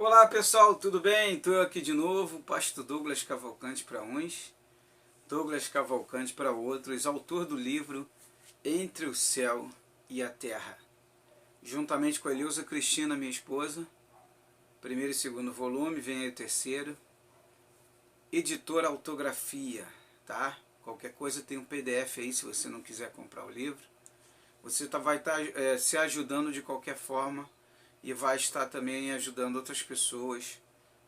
Olá pessoal, tudo bem? Estou aqui de novo, pastor Douglas Cavalcante para uns, Douglas Cavalcante para outros, autor do livro Entre o Céu e a Terra. Juntamente com a Eleusa Cristina, minha esposa, primeiro e segundo volume, vem aí o terceiro. Editora Autografia, tá? Qualquer coisa tem um PDF aí se você não quiser comprar o livro. Você vai estar se ajudando de qualquer forma e vai estar também ajudando outras pessoas,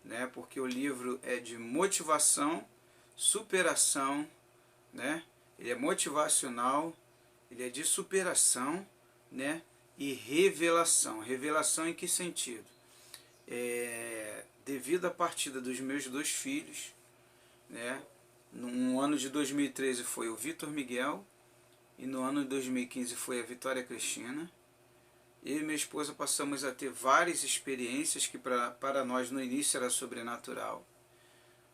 né? Porque o livro é de motivação, superação, né? Ele é motivacional, ele é de superação, né? E revelação. Revelação em que sentido? Devido à partida dos meus dois filhos, né? No ano de 2013 foi o Vitor Miguel e no ano de 2015 foi a Vitória Cristina. Eu e minha esposa passamos a ter várias experiências que para nós no início era sobrenatural.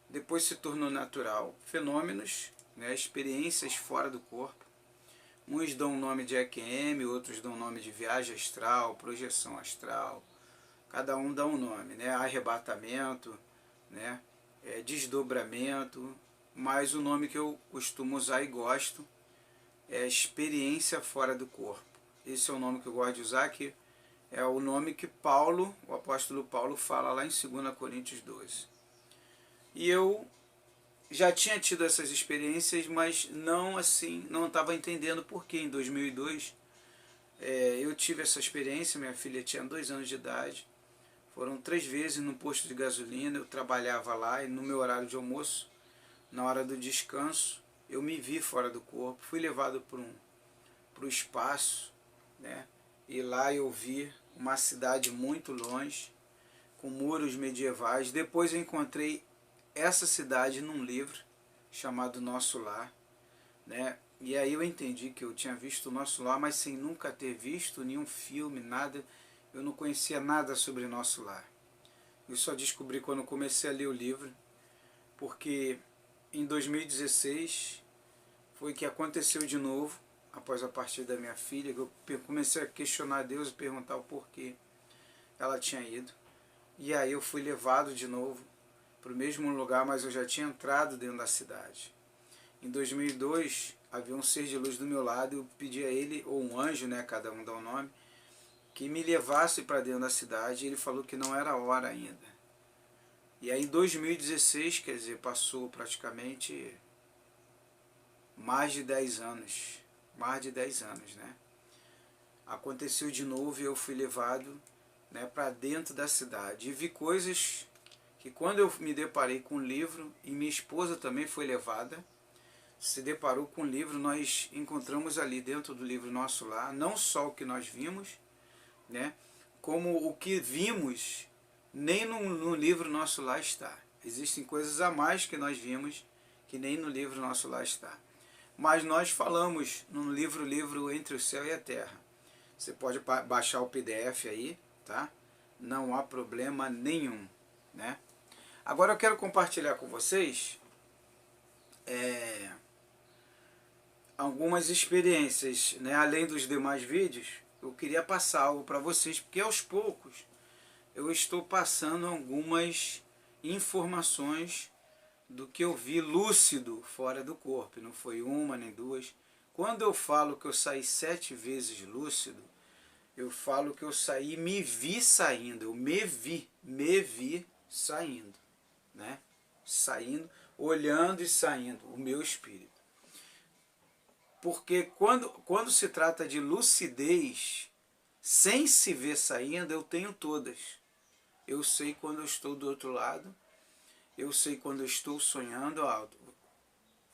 Depois se tornou natural. Fenômenos, né, experiências fora do corpo. Uns dão o nome de EQM, outros dão o nome de viagem astral, projeção astral. Cada um dá um nome, né? Arrebatamento, né? Desdobramento. Mas o nome que eu costumo usar e gosto é experiência fora do corpo. Esse é o nome que eu gosto de usar, que é o nome que Paulo, o apóstolo Paulo, fala lá em 2 Coríntios 12. E eu já tinha tido essas experiências, mas não assim, não estava entendendo por que em 2002 eu tive essa experiência. Minha filha tinha 2 anos de idade, foram 3 vezes no posto de gasolina, eu trabalhava lá e no meu horário de almoço, na hora do descanso, eu me vi fora do corpo, fui levado para o espaço, né? E lá eu vi uma cidade muito longe, com muros medievais. Depois eu encontrei essa cidade num livro chamado Nosso Lar, né? E aí eu entendi que eu tinha visto o Nosso Lar, mas sem nunca ter visto nenhum filme, nada. Eu não conhecia nada sobre Nosso Lar. Eu só descobri quando comecei a ler o livro, porque em 2016 foi que aconteceu de novo, após a partida da minha filha, que eu comecei a questionar a Deus e perguntar o porquê ela tinha ido. E aí eu fui levado de novo para o mesmo lugar, mas eu já tinha entrado dentro da cidade. Em 2002, havia um ser de luz do meu lado, eu pedi a ele, ou um anjo, né, cada um dá um nome, que me levasse para dentro da cidade, e ele falou que não era a hora ainda. E aí em 2016, quer dizer, passou praticamente mais de 10 anos, né? Aconteceu de novo e eu fui levado, né, para dentro da cidade. E vi coisas que quando eu me deparei com o livro, e minha esposa também foi levada, se deparou com o livro, nós encontramos ali dentro do livro Nosso Lar, não só o que nós vimos, né, como o que vimos, nem no livro Nosso Lar está. Existem coisas a mais que nós vimos, que nem no livro Nosso Lar está. Mas nós falamos no livro Entre o Céu e a Terra. Você pode baixar o PDF aí, tá? Não há problema nenhum, né? Agora eu quero compartilhar com vocês algumas experiências, né? Além dos demais vídeos, eu queria passar algo para vocês, porque aos poucos eu estou passando algumas informações do que eu vi lúcido fora do corpo. Não foi uma nem duas. Quando eu falo que eu saí 7 vezes lúcido, eu falo que eu saí, me vi saindo, eu me vi saindo, né? Saindo, olhando e saindo, o meu espírito. Porque quando se trata de lucidez, sem se ver saindo, eu tenho todas. Eu sei quando eu estou do outro lado, eu sei quando eu estou sonhando,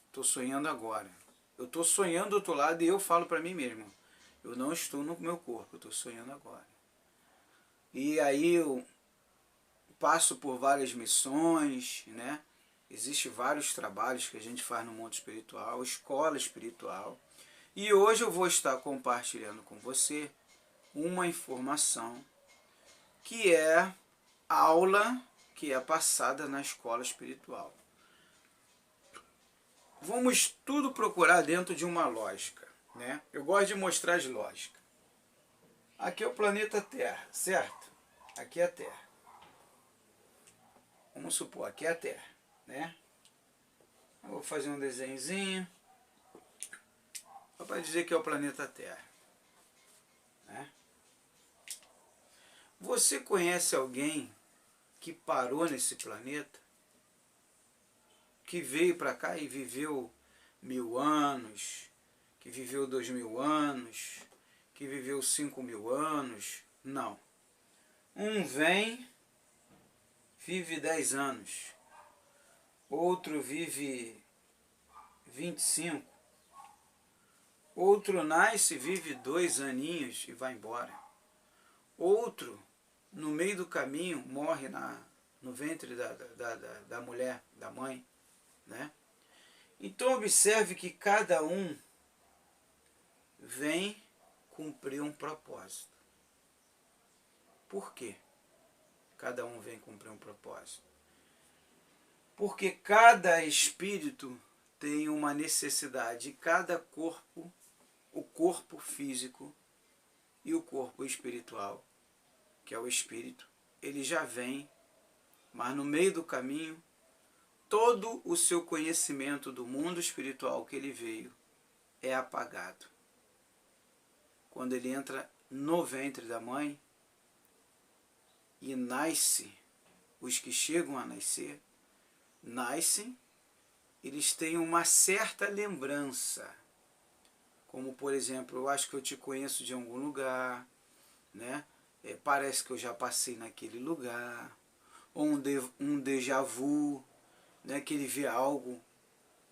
estou sonhando agora. Eu estou sonhando do outro lado e eu falo para mim mesmo, eu não estou no meu corpo, eu estou sonhando agora. E aí eu passo por várias missões, né? Existem vários trabalhos que a gente faz no mundo espiritual, escola espiritual. E hoje eu vou estar compartilhando com você uma informação que é aula que é passada na escola espiritual. Vamos tudo procurar dentro de uma lógica, né? Eu gosto de mostrar as lógicas. Aqui é o planeta Terra, certo? Aqui é a Terra. Vamos supor, aqui é a Terra, né? Eu vou fazer um desenhozinho só para dizer que é o planeta Terra, né? Você conhece alguém que parou nesse planeta, que veio para cá e viveu 1000 anos, que viveu 2000 anos, que viveu 5000 anos? Não. Um vem, vive 10 anos, outro vive 25, outro nasce, vive 2 aninhos e vai embora. Outro, no meio do caminho, morre no ventre da mulher, da mãe, né? Então observe que cada um vem cumprir um propósito. Por quê? Cada um vem cumprir um propósito. Porque cada espírito tem uma necessidade, cada corpo, o corpo físico e o corpo espiritual, que é o espírito, ele já vem, mas no meio do caminho, todo o seu conhecimento do mundo espiritual que ele veio é apagado. Quando ele entra no ventre da mãe e nasce, os que chegam a nascer, nascem, eles têm uma certa lembrança, como por exemplo, eu acho que eu te conheço de algum lugar, né? Parece que eu já passei naquele lugar, ou um déjà vu, né? Que ele vê algo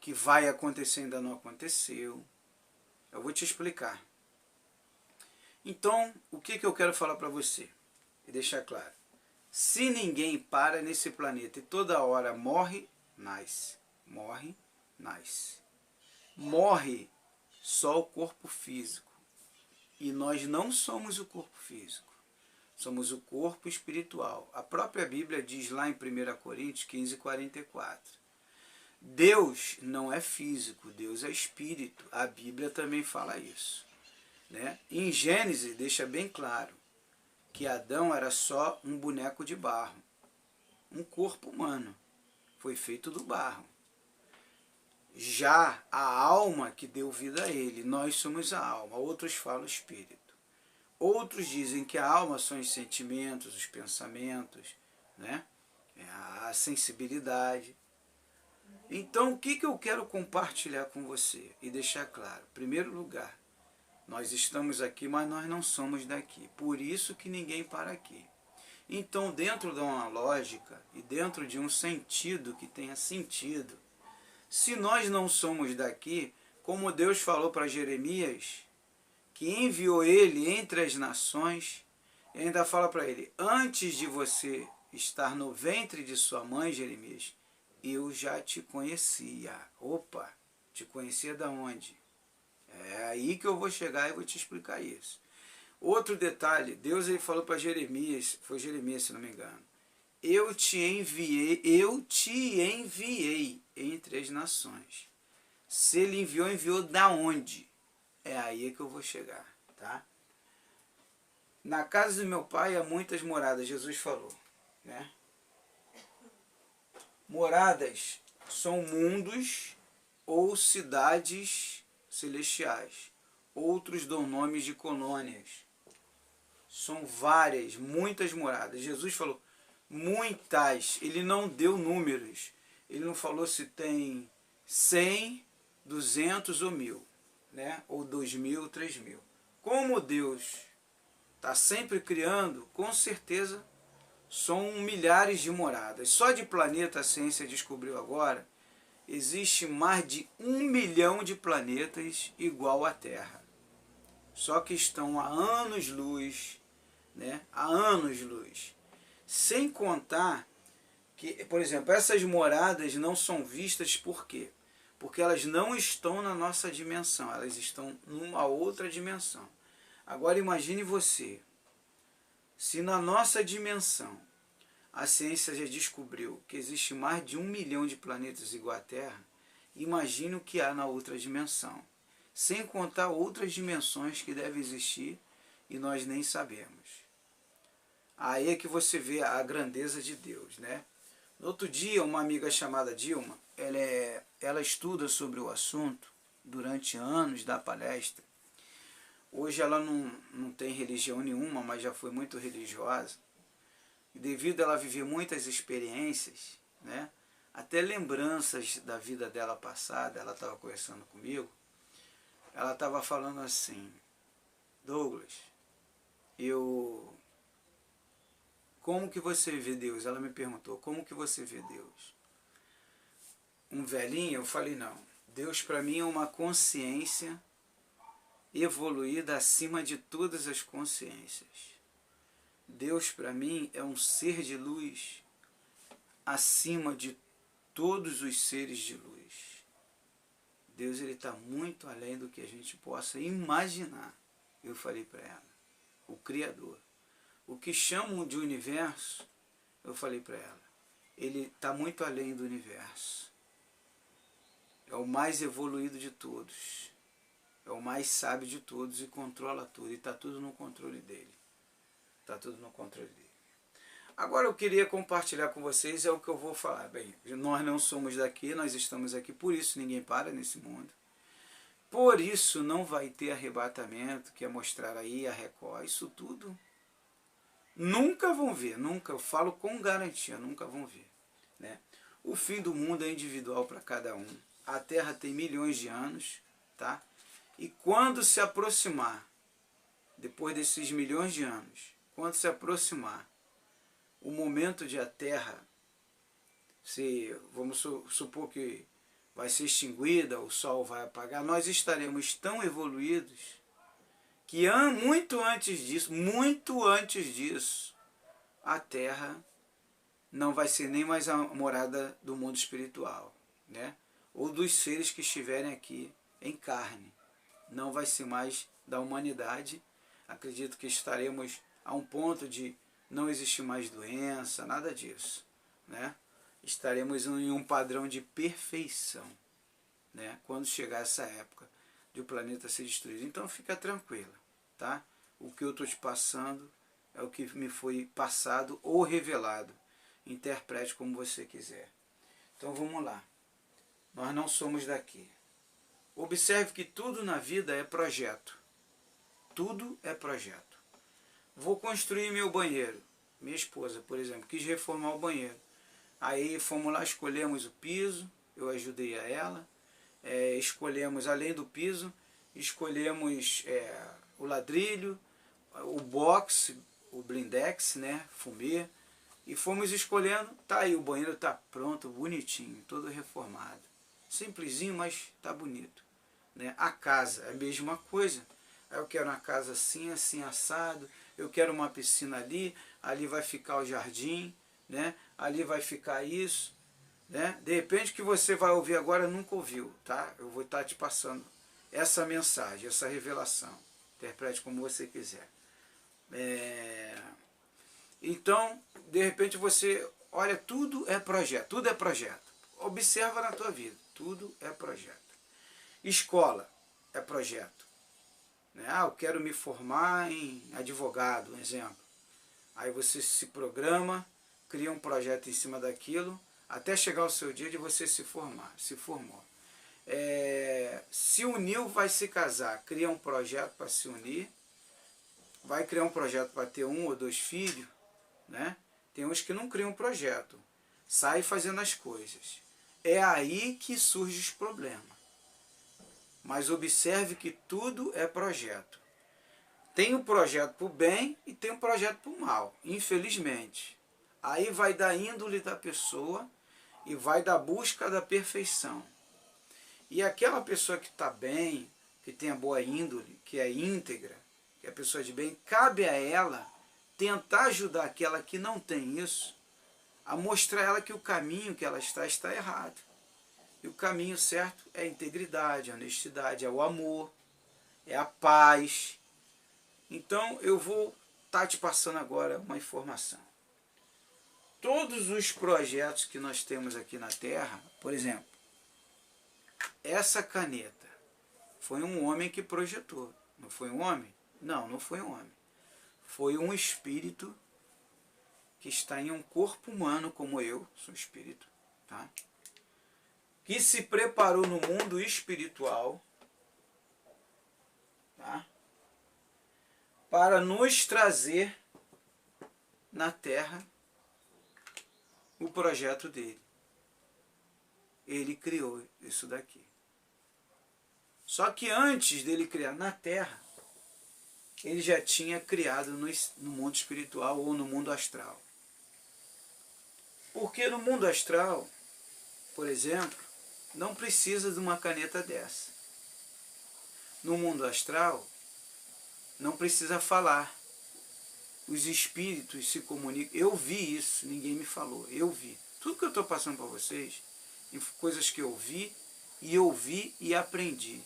que vai acontecer e ainda não aconteceu. Eu vou te explicar. Então, o que eu quero falar para você? E deixar claro. Se ninguém para nesse planeta e toda hora morre, nasce. Morre, nasce. Morre só o corpo físico. E nós não somos o corpo físico. Somos o corpo espiritual. A própria Bíblia diz lá em 1 Coríntios 15:44. Deus não é físico, Deus é espírito. A Bíblia também fala isso, né? Em Gênesis deixa bem claro que Adão era só um boneco de barro, um corpo humano, foi feito do barro. Já a alma que deu vida a ele, nós somos a alma, outros falam espírito. Outros dizem que a alma são os sentimentos, os pensamentos, né? A sensibilidade. Então, o que eu quero compartilhar com você e deixar claro? Em primeiro lugar, nós estamos aqui, mas nós não somos daqui. Por isso que ninguém para aqui. Então, dentro de uma lógica e dentro de um sentido que tenha sentido, se nós não somos daqui, como Deus falou para Jeremias, que enviou ele entre as nações, ele ainda fala para ele, antes de você estar no ventre de sua mãe, Jeremias, eu já te conhecia. Opa, te conhecia da onde? É aí que eu vou chegar e vou te explicar isso. Outro detalhe, Deus ele falou para Jeremias, foi Jeremias se não me engano, eu te enviei entre as nações. Se ele enviou, enviou da onde? É aí que eu vou chegar, tá? Na casa do meu pai há muitas moradas, Jesus falou, né? Moradas são mundos ou cidades celestiais. Outros dão nomes de colônias. São várias, muitas moradas. Jesus falou muitas, ele não deu números. Ele não falou se tem 100, 200 ou 1000, né? Ou 2000, 3000. Como Deus está sempre criando, com certeza são milhares de moradas. Só de planeta a ciência descobriu agora, existe mais de 1 milhão de planetas igual à Terra. Só que estão a anos-luz, né? Há anos-luz. Sem contar que, por exemplo, essas moradas não são vistas por quê? Porque elas não estão na nossa dimensão, elas estão numa outra dimensão. Agora imagine você, se na nossa dimensão a ciência já descobriu que existe mais de 1 milhão de planetas igual à Terra, imagine o que há na outra dimensão. Sem contar outras dimensões que devem existir e nós nem sabemos. Aí é que você vê a grandeza de Deus, né? No outro dia, uma amiga chamada Dilma, ela estuda sobre o assunto durante anos, dá palestra. Hoje ela não tem religião nenhuma, mas já foi muito religiosa. E devido a ela viver muitas experiências, né, até lembranças da vida dela passada, ela estava conversando comigo, ela estava falando assim: Douglas, como que você vê Deus? Ela me perguntou, como que você vê Deus? Um velhinho? Eu falei, não. Deus para mim é uma consciência evoluída acima de todas as consciências. Deus para mim é um ser de luz acima de todos os seres de luz. Deus ele está muito além do que a gente possa imaginar. Eu falei para ela, o Criador. O que chamam de universo, eu falei para ela, ele está muito além do universo. É o mais evoluído de todos. É o mais sábio de todos e controla tudo. E está tudo no controle dele. Está tudo no controle dele. Agora eu queria compartilhar com vocês é o que eu vou falar. Bem, nós não somos daqui, nós estamos aqui, por isso ninguém para nesse mundo. Por isso não vai ter arrebatamento, que é mostrar aí a Record, isso tudo. Nunca vão ver, nunca, eu falo com garantia, nunca vão ver. Né? O fim do mundo é individual para cada um. A Terra tem milhões de anos, tá? E quando se aproximar, depois desses milhões de anos, quando se aproximar o momento de a Terra, vamos supor que vai ser extinguida, o Sol vai apagar, nós estaremos tão evoluídos que muito antes disso, a Terra não vai ser nem mais a morada do mundo espiritual, né? Ou dos seres que estiverem aqui em carne. Não vai ser mais da humanidade. Acredito que estaremos a um ponto de não existir mais doença, nada disso, né? Estaremos em um padrão de perfeição, né? Quando chegar essa época de o planeta ser destruído. Então fica tranquila, tá? O que eu estou te passando é o que me foi passado ou revelado. Interprete como você quiser. Então vamos lá. Nós não somos daqui. Observe que tudo na vida é projeto. Tudo é projeto. Vou construir meu banheiro. Minha esposa, por exemplo, quis reformar o banheiro. Aí fomos lá, escolhemos o piso, eu ajudei a ela. Escolhemos, além do piso, escolhemos o ladrilho, o box, o blindex, né, fumê. E fomos escolhendo, tá aí, o banheiro tá pronto, bonitinho, todo reformado. Simplesinho, mas tá bonito. Né? A casa é a mesma coisa. Eu quero uma casa assim, assim, assado. Eu quero uma piscina ali. Ali vai ficar o jardim. Né? Ali vai ficar isso. Né? De repente que você vai ouvir agora, nunca ouviu. Tá? Eu vou estar te passando essa mensagem, essa revelação. Interprete como você quiser. Então, de repente você olha, tudo é projeto. Tudo é projeto. Observa na tua vida. Tudo é projeto. Escola é projeto. Né? Eu quero me formar em advogado, um exemplo. Aí você se programa, cria um projeto em cima daquilo, até chegar o seu dia de você se formar. Se formou. Se uniu, vai se casar. Cria um projeto para se unir. Vai criar um projeto para ter 1 ou 2 filhos. Né? Tem uns que não criam um projeto. Sai fazendo as coisas. É aí que surgem os problemas. Mas observe que tudo é projeto. Tem um projeto para o bem e tem um projeto para o mal, infelizmente. Aí vai da índole da pessoa e vai da busca da perfeição. E aquela pessoa que está bem, que tem a boa índole, que é íntegra, que é a pessoa de bem, cabe a ela tentar ajudar aquela que não tem isso, a mostrar a ela que o caminho que ela está errado. E o caminho certo é a integridade, a honestidade, é o amor, é a paz. Então eu vou estar te passando agora uma informação. Todos os projetos que nós temos aqui na Terra, por exemplo, essa caneta foi um homem que projetou. Não foi um homem? Não, não foi um homem. Foi um espírito que está em um corpo humano como eu, sou espírito, tá? Que se preparou no mundo espiritual, tá? Para nos trazer na Terra o projeto dele. Ele criou isso daqui. Só que antes dele criar na Terra, ele já tinha criado no mundo espiritual ou no mundo astral. Porque no mundo astral, por exemplo, não precisa de uma caneta dessa. No mundo astral, não precisa falar. Os espíritos se comunicam. Eu vi isso, ninguém me falou. Eu vi. Tudo que eu estou passando para vocês, coisas que eu vi e aprendi.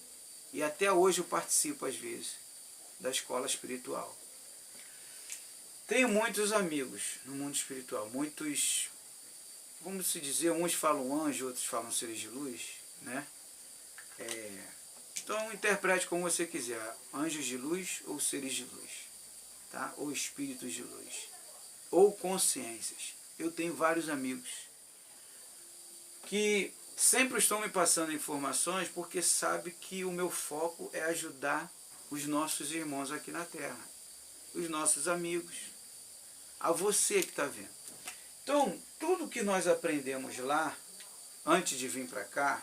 E até hoje eu participo, às vezes, da escola espiritual. Tenho muitos amigos no mundo espiritual. Muitos, vamos se dizer, uns falam anjo, outros falam seres de luz, né? Então interprete como você quiser, anjos de luz ou seres de luz, tá? Ou espíritos de luz, ou consciências. Eu tenho vários amigos que sempre estão me passando informações porque sabe que o meu foco é ajudar os nossos irmãos aqui na Terra, os nossos amigos, a você que está vendo. Então, tudo que nós aprendemos lá, antes de vir para cá,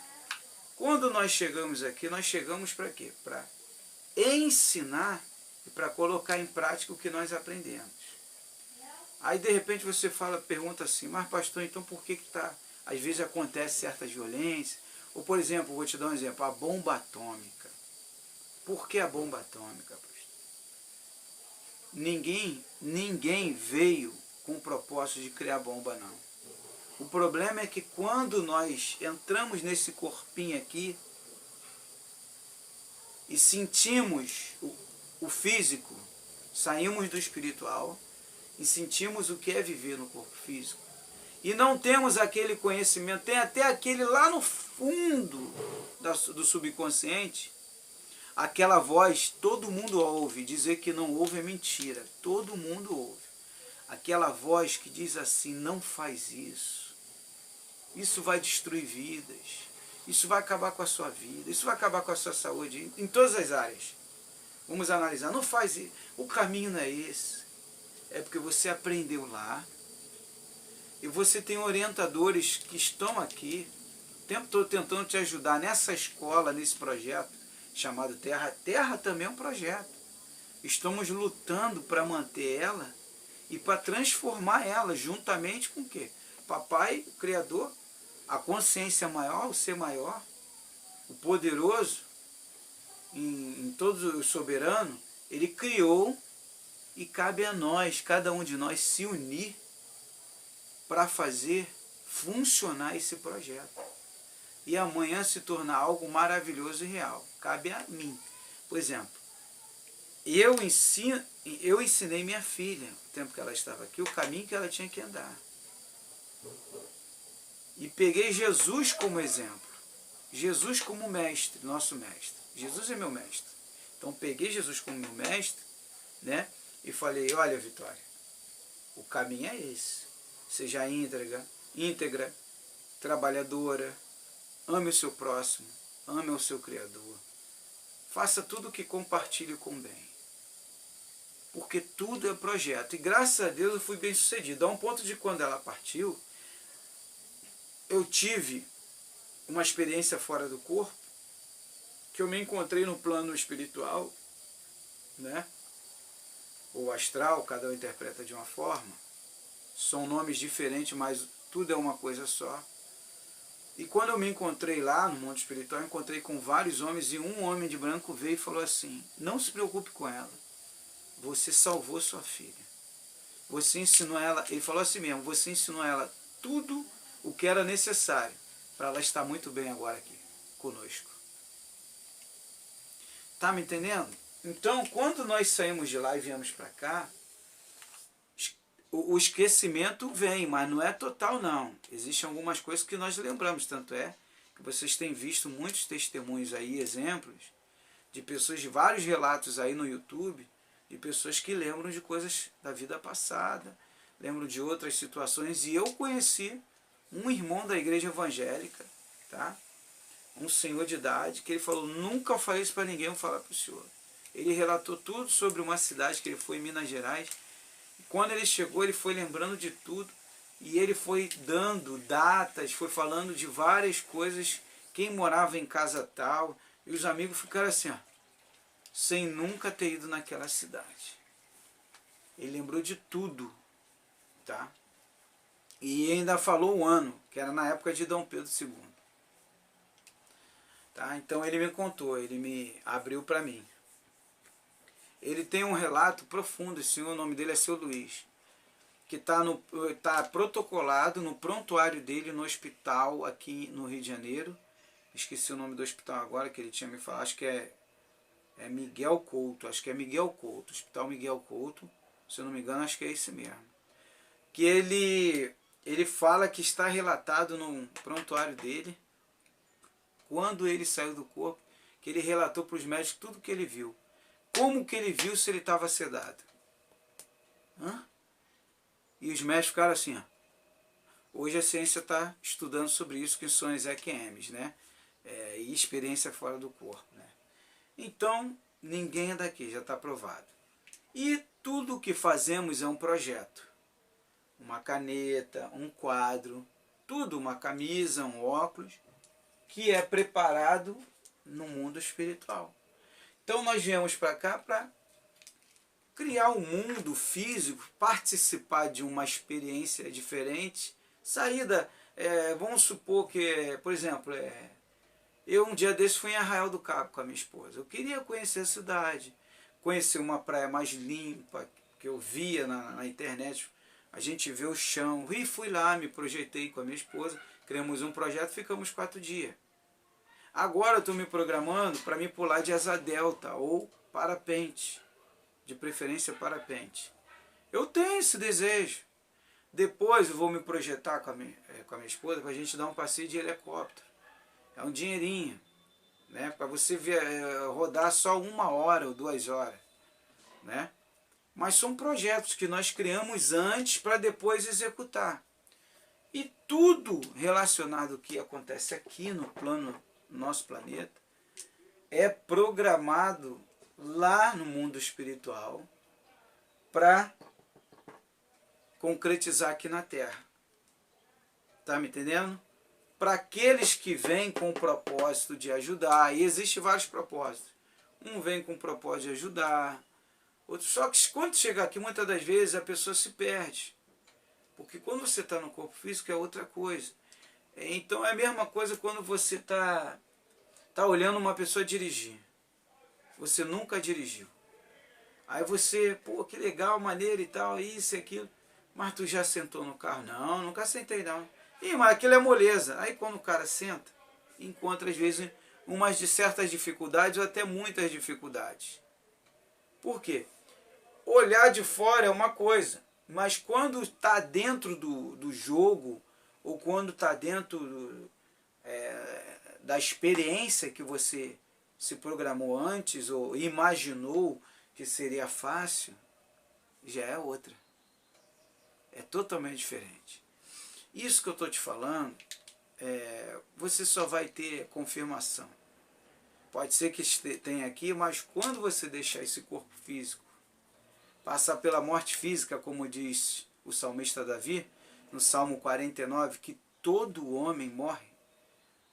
quando nós chegamos aqui, nós chegamos para quê? Para ensinar e para colocar em prática o que nós aprendemos. Aí, de repente, você pergunta assim, mas pastor, então por que está... Às vezes acontece certas violências, ou por exemplo, vou te dar um exemplo, a bomba atômica. Por que a bomba atômica, pastor? Ninguém veio com o propósito de criar bomba, não. O problema é que quando nós entramos nesse corpinho aqui e sentimos o físico, saímos do espiritual e sentimos o que é viver no corpo físico, e não temos aquele conhecimento, tem até aquele lá no fundo do subconsciente, aquela voz, todo mundo ouve, dizer que não ouve é mentira, todo mundo ouve. Aquela voz que diz assim, não faz isso, isso vai destruir vidas, isso vai acabar com a sua vida, isso vai acabar com a sua saúde, em todas as áreas. Vamos analisar, não faz isso, o caminho não é esse, é porque você aprendeu lá, e você tem orientadores que estão aqui, o tempo todo tentando te ajudar nessa escola, nesse projeto chamado Terra. Terra também é um projeto. Estamos lutando para manter ela e para transformar ela juntamente com o quê? Papai, o Criador, a consciência maior, o ser maior, o poderoso, em todo o soberano, ele criou e cabe a nós, cada um de nós, se unir para fazer funcionar esse projeto. E amanhã se tornar algo maravilhoso e real. Cabe a mim. Por exemplo, eu ensinei minha filha, no tempo que ela estava aqui, o caminho que ela tinha que andar. E peguei Jesus como exemplo. Jesus como mestre, nosso mestre. Jesus é meu mestre. Então peguei Jesus como meu mestre, né? E falei, olha, Vitória, o caminho é esse. Seja íntegra, trabalhadora, ame o seu próximo, ame o seu Criador. Faça tudo que compartilhe com bem. Porque tudo é projeto. E graças a Deus eu fui bem sucedido. A um ponto de quando ela partiu, eu tive uma experiência fora do corpo, que eu me encontrei no plano espiritual, né? Ou astral, cada um interpreta de uma forma. São nomes diferentes, mas tudo é uma coisa só. E quando eu me encontrei lá no mundo espiritual, eu encontrei com vários homens, e um homem de branco veio e falou assim, não se preocupe com ela, você salvou sua filha. Você ensinou ela, ele falou assim mesmo, você ensinou ela tudo o que era necessário para ela estar muito bem agora aqui, conosco. Tá me entendendo? Então, quando nós saímos de lá e viemos para cá, o esquecimento vem, mas não é total não. Existem algumas coisas que nós lembramos, tanto é que vocês têm visto muitos testemunhos aí, exemplos, de pessoas, de vários relatos aí no YouTube, de pessoas que lembram de coisas da vida passada, lembro de outras situações, e eu conheci um irmão da igreja evangélica, tá? Um senhor de idade, que ele falou, nunca falei isso para ninguém, eu vou falar para o senhor. Ele relatou tudo sobre uma cidade que ele foi em Minas Gerais. E quando ele chegou, ele foi lembrando de tudo. E ele foi dando datas, foi falando de várias coisas, quem morava em casa tal. E os amigos ficaram assim, ó, sem nunca ter ido naquela cidade. Ele lembrou de tudo, tá? E ainda falou o ano, que era na época de Dom Pedro II. Tá? Então ele me contou, ele me abriu para mim. Ele tem um relato profundo, esse senhor, o nome dele é Seu Luiz, que tá protocolado no prontuário dele no hospital aqui no Rio de Janeiro. Esqueci o nome do hospital agora, que ele tinha me falado, acho que é Miguel Couto, acho que é Miguel Couto, Hospital Miguel Couto, se eu não me engano, acho que é esse mesmo. Que ele fala que está relatado no prontuário dele, quando ele saiu do corpo, que ele relatou para os médicos tudo que ele viu. Como que ele viu se ele estava sedado? Hã? E os médicos ficaram assim, ó. Hoje a ciência está estudando sobre isso, que são as EQMs, né? E experiência fora do corpo, né? Então, ninguém é daqui, já está provado. E tudo o que fazemos é um projeto. Uma caneta, um quadro, tudo, uma camisa, um óculos, que é preparado no mundo espiritual. Então nós viemos para cá para criar um mundo físico, participar de uma experiência diferente, saída, vamos supor que, por exemplo, eu um dia desse fui em Arraial do Cabo com a minha esposa. Eu queria conhecer a cidade, conhecer uma praia mais limpa, que eu via na internet, a gente vê o chão, e fui lá, me projetei com a minha esposa, criamos um projeto, ficamos 4 dias. Agora eu estou me programando para me pular de asa delta ou parapente, de preferência parapente. Eu tenho esse desejo. Depois eu vou me projetar com a minha esposa para a gente dar um passeio de helicóptero. É um dinheirinho, né? Para você rodar só 1 hora ou 2 horas, né? Mas são projetos que nós criamos antes para depois executar. E tudo relacionado ao que acontece aqui no nosso planeta é programado lá no mundo espiritual para concretizar aqui na Terra. Tá me entendendo? Para aqueles que vêm com o propósito de ajudar, e existem vários propósitos. Um vem com o propósito de ajudar, outro, só que quando chega aqui, muitas das vezes a pessoa se perde. Porque quando você está no corpo físico é outra coisa. Então é a mesma coisa quando você está olhando uma pessoa dirigir. Você nunca dirigiu. Aí você, pô, que legal, maneiro e tal, isso e aquilo. Mas tu já sentou no carro? Não, nunca sentei não. Ih, mas aquilo é moleza. Aí quando o cara senta, encontra às vezes umas de certas dificuldades ou até muitas dificuldades. Por quê? Olhar de fora é uma coisa, mas quando está dentro do jogo, ou quando está dentro da experiência que você se programou antes, ou imaginou que seria fácil, já é outra. É totalmente diferente. Isso que eu estou te falando, você só vai ter confirmação. Pode ser que tenha aqui, mas quando você deixar esse corpo físico passar pela morte física, como diz o salmista Davi, no Salmo 49, que todo homem morre,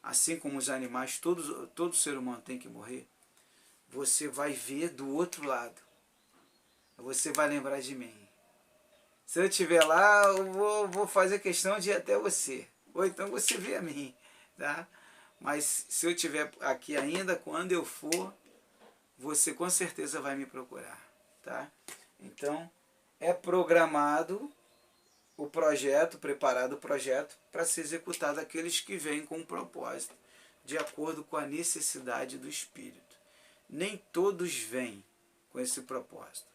assim como os animais, todo ser humano tem que morrer, você vai ver do outro lado. Você vai lembrar de mim. Se eu estiver lá, eu vou fazer questão de ir até você. Ou então você vê a mim. Tá? Mas se eu estiver aqui ainda, quando eu for, você com certeza vai me procurar. Tá? Então, é programado o projeto, preparado o projeto para ser executado aqueles que vêm com um propósito, de acordo com a necessidade do espírito. Nem todos vêm com esse propósito.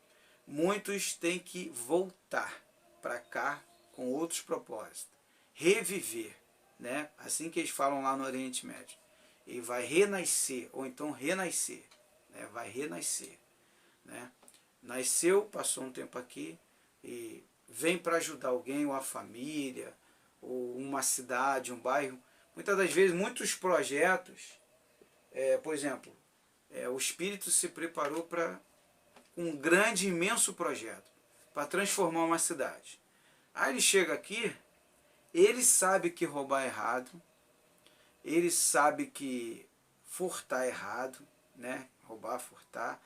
Muitos têm que voltar para cá com outros propósitos. Reviver, né? Assim que eles falam lá no Oriente Médio. Ele vai renascer, ou então renascer. Né? Vai renascer. Né? Nasceu, passou um tempo aqui e vem para ajudar alguém, ou a família, ou uma cidade, um bairro. Muitas das vezes, muitos projetos, por exemplo, o Espírito se preparou para um grande, imenso projeto, para transformar uma cidade. Aí ele chega aqui, ele sabe que roubar é errado, ele sabe que furtar é errado, né? Roubar, furtar,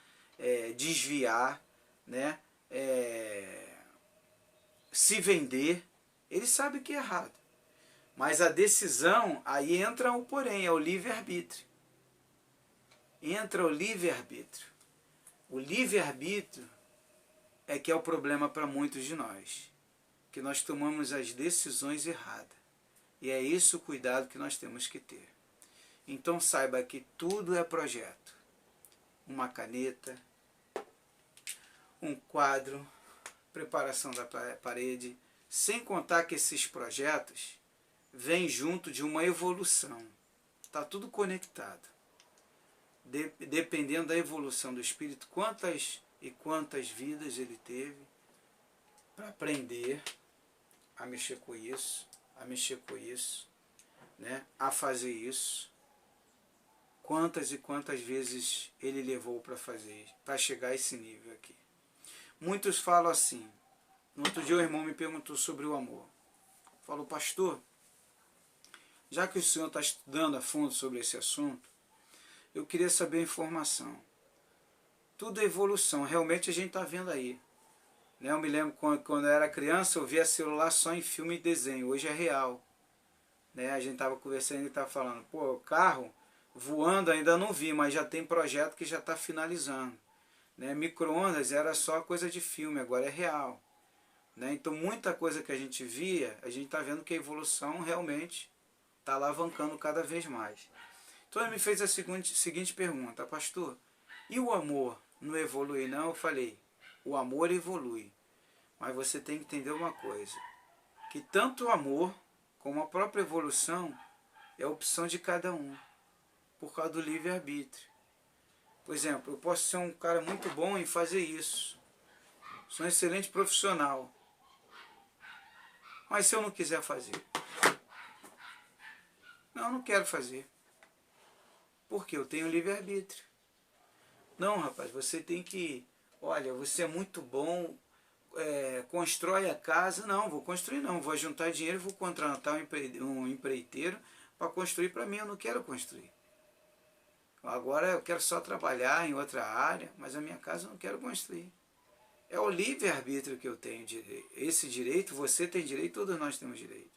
desviar, né? Se vender, ele sabe que é errado. Mas a decisão, aí entra o porém, é o livre-arbítrio. Entra o livre-arbítrio. O livre-arbítrio é que é o problema para muitos de nós. Que nós tomamos as decisões erradas. E é esse o cuidado que nós temos que ter. Então saiba que tudo é projeto. Uma caneta, um quadro, preparação da parede, sem contar que esses projetos vêm junto de uma evolução. Está tudo conectado. Dependendo da evolução do espírito, quantas e quantas vidas ele teve para aprender a mexer com isso, né? A fazer isso. Quantas e quantas vezes ele levou para fazer, para chegar a esse nível aqui. Muitos falam assim. No outro dia o irmão me perguntou sobre o amor. Falou, pastor, já que o senhor está estudando a fundo sobre esse assunto, eu queria saber a informação. Tudo é evolução, realmente a gente está vendo aí. Né? Eu me lembro quando eu era criança, eu via celular só em filme e desenho, hoje é real. Né? A gente estava conversando e estava falando, pô, o carro voando ainda não vi, mas já tem projeto que já está finalizando. Né? Micro-ondas era só coisa de filme, agora é real. Né? Então muita coisa que a gente via, a gente está vendo que a evolução realmente está alavancando cada vez mais. Então ele me fez a seguinte pergunta, pastor, e o amor não evolui não? Eu falei, o amor evolui, mas você tem que entender uma coisa, que tanto o amor como a própria evolução é a opção de cada um, por causa do livre-arbítrio. Por exemplo, eu posso ser um cara muito bom em fazer isso, sou um excelente profissional, mas se eu não quiser fazer? Não, eu não quero fazer. Porque eu tenho livre-arbítrio. Não, rapaz, você tem que... Olha, você é muito bom, constrói a casa. Não, vou construir não. Vou juntar dinheiro e vou contratar um empreiteiro para construir para mim. Eu não quero construir. Agora eu quero só trabalhar em outra área, mas a minha casa eu não quero construir. É o livre-arbítrio que eu tenho. Esse direito, você tem direito, todos nós temos direito.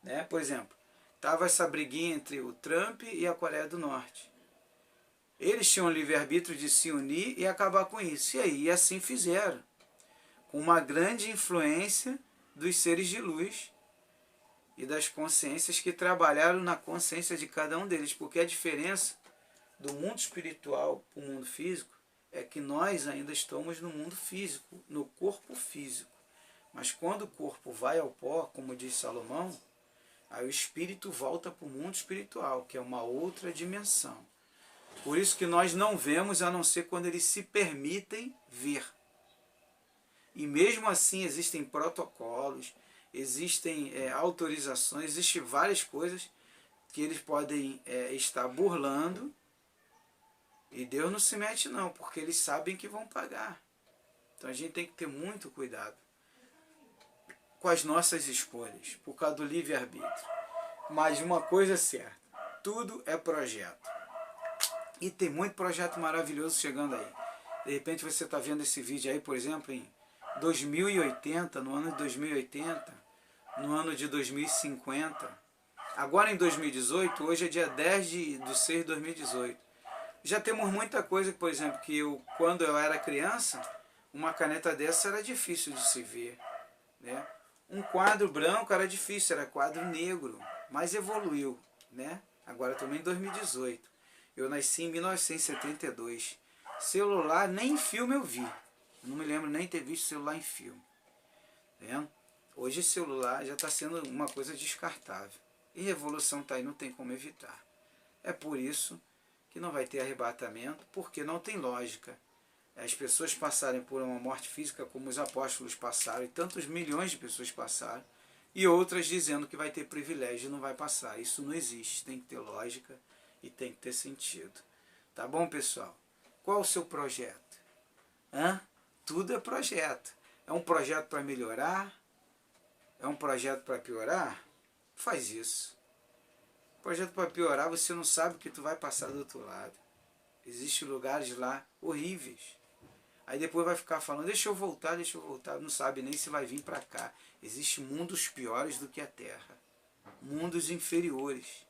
Né? Por exemplo, estava essa briguinha entre o Trump e a Coreia do Norte. Eles tinham o livre-arbítrio de se unir e acabar com isso. E assim fizeram. Com uma grande influência dos seres de luz e das consciências que trabalharam na consciência de cada um deles. Porque a diferença do mundo espiritual para o mundo físico é que nós ainda estamos no mundo físico, no corpo físico. Mas quando o corpo vai ao pó, como diz Salomão, aí o espírito volta para o mundo espiritual, que é uma outra dimensão. Por isso que nós não vemos, a não ser quando eles se permitem ver. E mesmo assim existem protocolos, existem autorizações, existem várias coisas que eles podem estar burlando. E Deus não se mete não, porque eles sabem que vão pagar. Então a gente tem que ter muito cuidado com as nossas escolhas, por causa do livre-arbítrio. Mas uma coisa é certa, tudo é projeto. E tem muito projeto maravilhoso chegando aí. De repente você está vendo esse vídeo aí, por exemplo, em 2080, no ano de 2080, no ano de 2050. Agora em 2018, hoje é dia 10 de 6 de 2018. Já temos muita coisa, por exemplo, que quando eu era criança, uma caneta dessa era difícil de se ver. Né? Um quadro branco era difícil, era quadro negro, mas evoluiu. Né? Agora também em 2018. Eu nasci em 1972. Celular, nem em filme eu vi. Não me lembro nem ter visto celular em filme. Tá? Hoje celular já está sendo uma coisa descartável. E revolução está aí, não tem como evitar. É por isso que não vai ter arrebatamento, porque não tem lógica. as pessoas passarem por uma morte física como os apóstolos passaram, e tantos milhões de pessoas passaram, e outras dizendo que vai ter privilégio e não vai passar. Isso não existe, tem que ter lógica e tem que ter sentido. Tá bom, pessoal? Qual o seu projeto? Tudo é projeto. É um projeto para melhorar? É um projeto para piorar? Faz isso. Projeto para piorar, você não sabe o que tu vai passar do outro lado. Existem lugares lá horríveis. Aí depois vai ficar falando, deixa eu voltar, não sabe nem se vai vir para cá. Existem mundos piores do que a Terra. Mundos inferiores.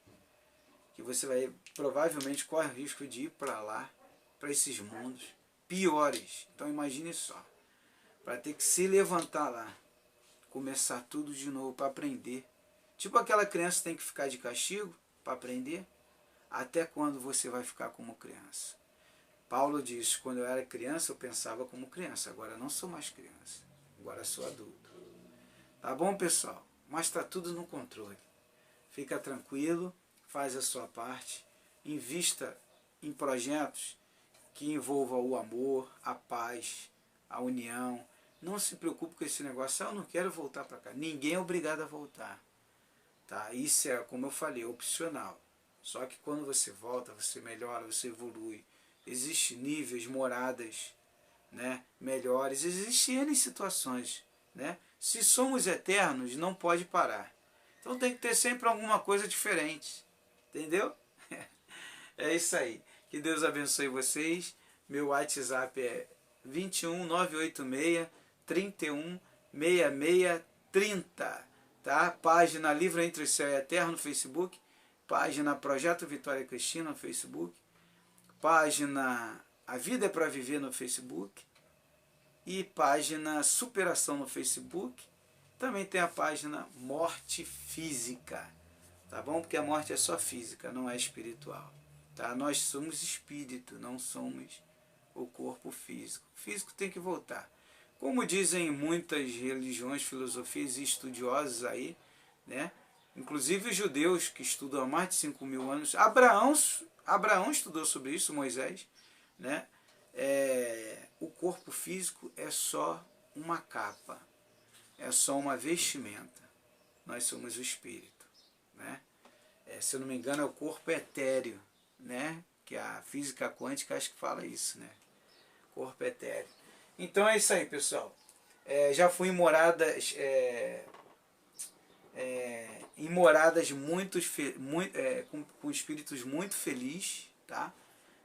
Que você vai, provavelmente, corre o risco de ir para lá, para esses mundos piores. Então imagine só, para ter que se levantar lá, começar tudo de novo para aprender. Tipo aquela criança que tem que ficar de castigo para aprender. Até quando você vai ficar como criança? Paulo diz, quando eu era criança eu pensava como criança, agora não sou mais criança, agora sou adulto. Tá bom, pessoal? Mas está tudo no controle. Fica tranquilo, faz a sua parte, invista em projetos que envolvam o amor, a paz, a união. Não se preocupe com esse negócio, eu não quero voltar para cá. Ninguém é obrigado a voltar. Tá? Isso é, como eu falei, opcional. Só que quando você volta, você melhora, você evolui. Existem níveis, moradas, né, melhores. Existem N situações. Né? Se somos eternos, não pode parar. Então tem que ter sempre alguma coisa diferente. Entendeu? É isso aí. Que Deus abençoe vocês. Meu WhatsApp é 21 986 31 66 30. Tá? Página Livro Entre o Céu e a Terra no Facebook. Página Projeto Vitória Cristina no Facebook. Página A Vida é para Viver no Facebook. E página Superação no Facebook. Também tem a página Morte Física. Tá bom? Porque a morte é só física, não é espiritual. Tá? Nós somos espírito, não somos o corpo físico. O físico tem que voltar. Como dizem muitas religiões, filosofias e estudiosos aí, né? Inclusive os judeus que estudam há mais de 5.000 anos, Abraão estudou sobre isso, Moisés, né? O corpo físico é só uma capa, é só uma vestimenta. Nós somos o espírito, né? Se eu não me engano, é o corpo etéreo, né? Que a física quântica acho que fala isso, né? Corpo etéreo. Então é isso aí, pessoal. Já fui em moradas, com espíritos muito felizes, tá?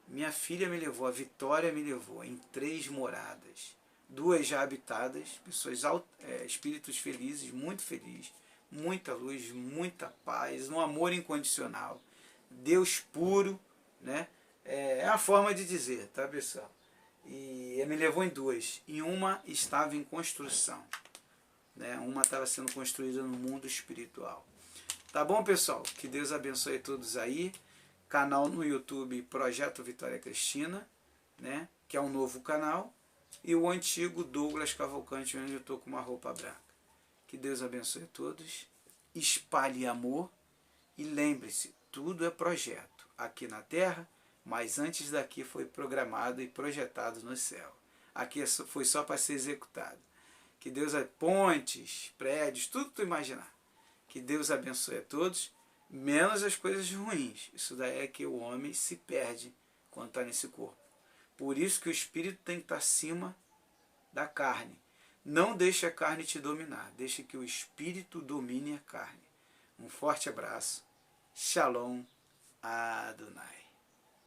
Minha filha me levou, a Vitória me levou em 3 moradas. 2 já habitadas, pessoas, espíritos felizes, muito felizes, muita luz, muita paz, um amor incondicional. Deus puro, né? É a forma de dizer, tá, pessoal? E ele me levou em 2. E uma estava em construção. Né? Uma estava sendo construída no mundo espiritual. Tá bom, pessoal? Que Deus abençoe todos aí. Canal no YouTube Projeto Vitória Cristina, né? Que é um novo canal. E o antigo Douglas Cavalcante, onde eu estou com uma roupa branca. Que Deus abençoe todos. Espalhe amor. E lembre-se, tudo é projeto. Aqui na Terra, mas antes daqui foi programado e projetado no céu. Aqui foi só para ser executado. Que Deus, pontes, prédios, tudo que tu imaginar. Que Deus abençoe a todos, menos as coisas ruins. Isso daí é que o homem se perde quando está nesse corpo. Por isso que o espírito tem que estar acima da carne. Não deixe a carne te dominar, deixe que o espírito domine a carne. Um forte abraço. Shalom Adonai.